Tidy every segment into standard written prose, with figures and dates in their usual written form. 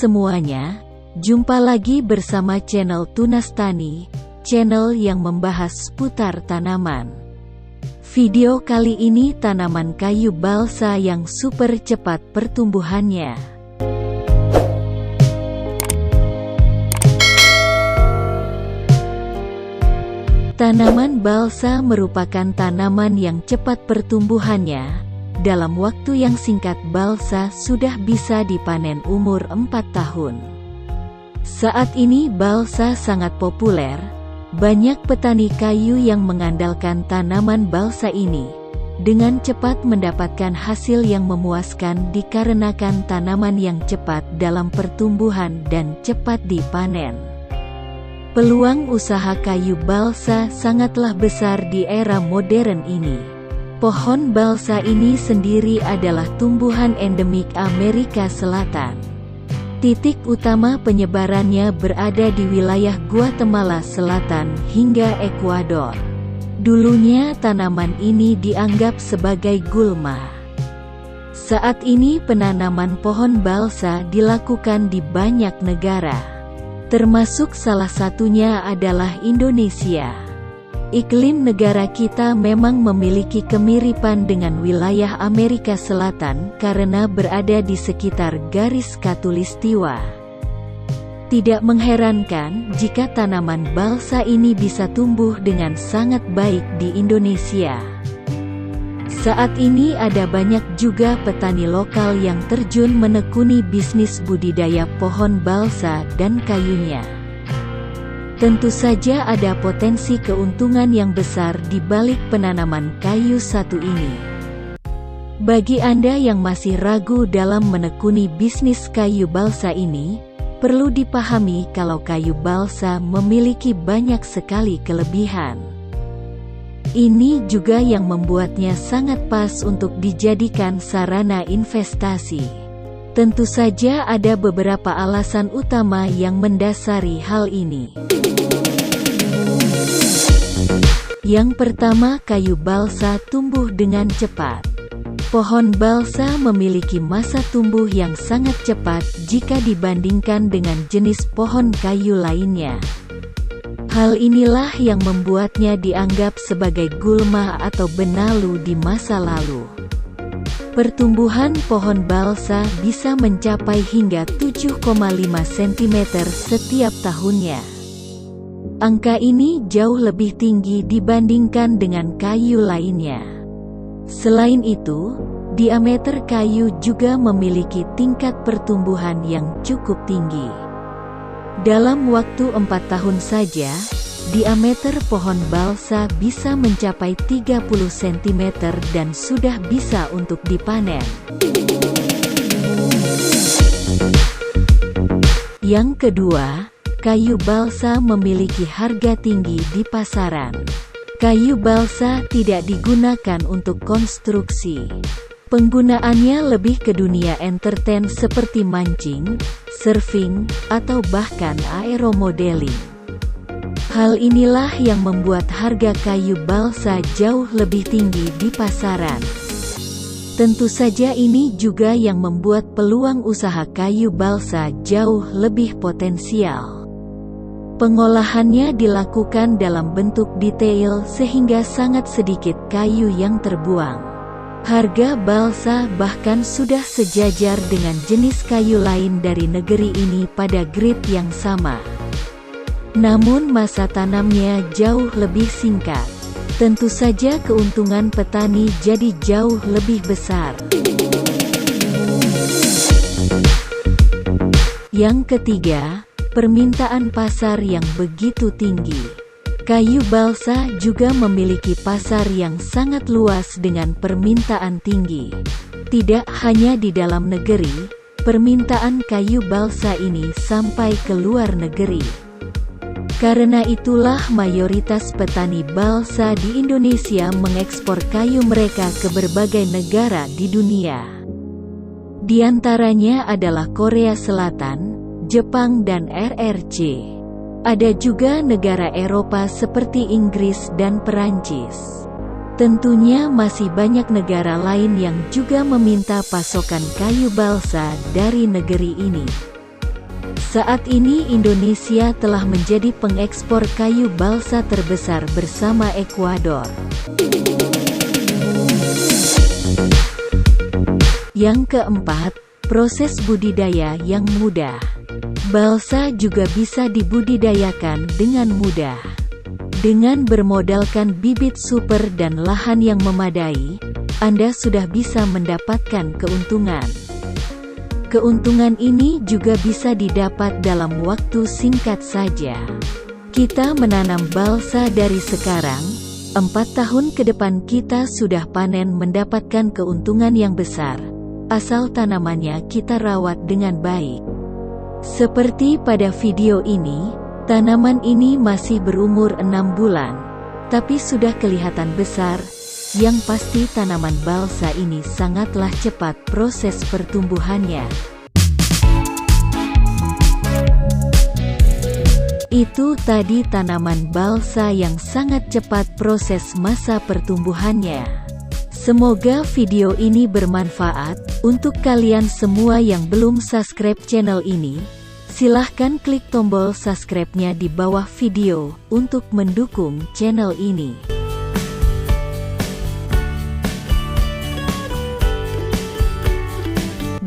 semuanya, jumpa lagi bersama channel Tunas Tani, channel yang membahas seputar tanaman. Video kali ini tanaman kayu balsa yang super cepat pertumbuhannya. Tanaman balsa merupakan tanaman yang cepat pertumbuhannya. Dalam waktu yang singkat balsa sudah bisa dipanen umur 4 tahun. Saat ini balsa sangat populer. Banyak petani kayu yang mengandalkan tanaman balsa ini. Dengan cepat mendapatkan hasil yang memuaskan dikarenakan tanaman yang cepat dalam pertumbuhan dan cepat dipanen. Peluang usaha kayu balsa sangatlah besar di era modern ini. Pohon balsa ini sendiri adalah tumbuhan endemik Amerika Selatan. Titik utama penyebarannya berada di wilayah Guatemala Selatan hingga Ekuador. Dulunya tanaman ini dianggap sebagai gulma. Saat ini penanaman pohon balsa dilakukan di banyak negara, termasuk salah satunya adalah Indonesia. Iklim negara kita memang memiliki kemiripan dengan wilayah Amerika Selatan karena berada di sekitar garis khatulistiwa. Tidak mengherankan jika tanaman balsa ini bisa tumbuh dengan sangat baik di Indonesia. Saat ini ada banyak juga petani lokal yang terjun menekuni bisnis budidaya pohon balsa dan kayunya. Tentu saja ada potensi keuntungan yang besar di balik penanaman kayu satu ini. Bagi Anda yang masih ragu dalam menekuni bisnis kayu balsa ini, perlu dipahami kalau kayu balsa memiliki banyak sekali kelebihan. Ini juga yang membuatnya sangat pas untuk dijadikan sarana investasi. Tentu saja ada beberapa alasan utama yang mendasari hal ini. Yang pertama, kayu balsa tumbuh dengan cepat. Pohon balsa memiliki masa tumbuh yang sangat cepat jika dibandingkan dengan jenis pohon kayu lainnya. Hal inilah yang membuatnya dianggap sebagai gulma atau benalu di masa lalu. Pertumbuhan pohon balsa bisa mencapai hingga 7,5 cm setiap tahunnya. Angka ini jauh lebih tinggi dibandingkan dengan kayu lainnya. Selain itu, diameter kayu juga memiliki tingkat pertumbuhan yang cukup tinggi. Dalam waktu 4 tahun saja, diameter pohon balsa bisa mencapai 30 cm dan sudah bisa untuk dipanen. Yang kedua, kayu balsa memiliki harga tinggi di pasaran. Kayu balsa tidak digunakan untuk konstruksi. Penggunaannya lebih ke dunia entertain seperti mancing, surfing, atau bahkan aeromodeling. Hal inilah yang membuat harga kayu balsa jauh lebih tinggi di pasaran. Tentu saja ini juga yang membuat peluang usaha kayu balsa jauh lebih potensial. Pengolahannya dilakukan dalam bentuk detail sehingga sangat sedikit kayu yang terbuang. Harga balsa bahkan sudah sejajar dengan jenis kayu lain dari negeri ini pada grade yang sama. Namun masa tanamnya jauh lebih singkat. Tentu saja keuntungan petani jadi jauh lebih besar. Yang ketiga, permintaan pasar yang begitu tinggi. Kayu balsa juga memiliki pasar yang sangat luas dengan permintaan tinggi. Tidak hanya di dalam negeri, permintaan kayu balsa ini sampai ke luar negeri. Karena itulah mayoritas petani balsa di Indonesia mengekspor kayu mereka ke berbagai negara di dunia. Di antaranya adalah Korea Selatan, Jepang dan RRC. Ada juga negara Eropa seperti Inggris dan Perancis. Tentunya masih banyak negara lain yang juga meminta pasokan kayu balsa dari negeri ini. Saat ini Indonesia telah menjadi pengekspor kayu balsa terbesar bersama Ekuador. Yang keempat, proses budidaya yang mudah. Balsa juga bisa dibudidayakan dengan mudah. Dengan bermodalkan bibit super dan lahan yang memadai, Anda sudah bisa mendapatkan keuntungan. Keuntungan ini juga bisa didapat dalam waktu singkat saja. Kita menanam balsa dari sekarang, 4 tahun ke depan kita sudah panen mendapatkan keuntungan yang besar, asal tanamannya kita rawat dengan baik. Seperti pada video ini, tanaman ini masih berumur 6 bulan, tapi sudah kelihatan besar. Yang pasti tanaman balsa ini sangatlah cepat proses pertumbuhannya. Itu tadi tanaman balsa yang sangat cepat proses masa pertumbuhannya. Semoga video ini bermanfaat. Untuk kalian semua yang belum subscribe channel ini, silahkan klik tombol subscribe-nya di bawah video untuk mendukung channel ini.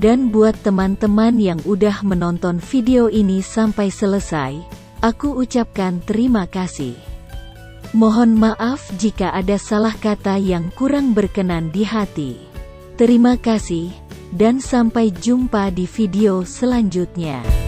Dan buat teman-teman yang udah menonton video ini sampai selesai, aku ucapkan terima kasih. Mohon maaf jika ada salah kata yang kurang berkenan di hati. Terima kasih, dan sampai jumpa di video selanjutnya.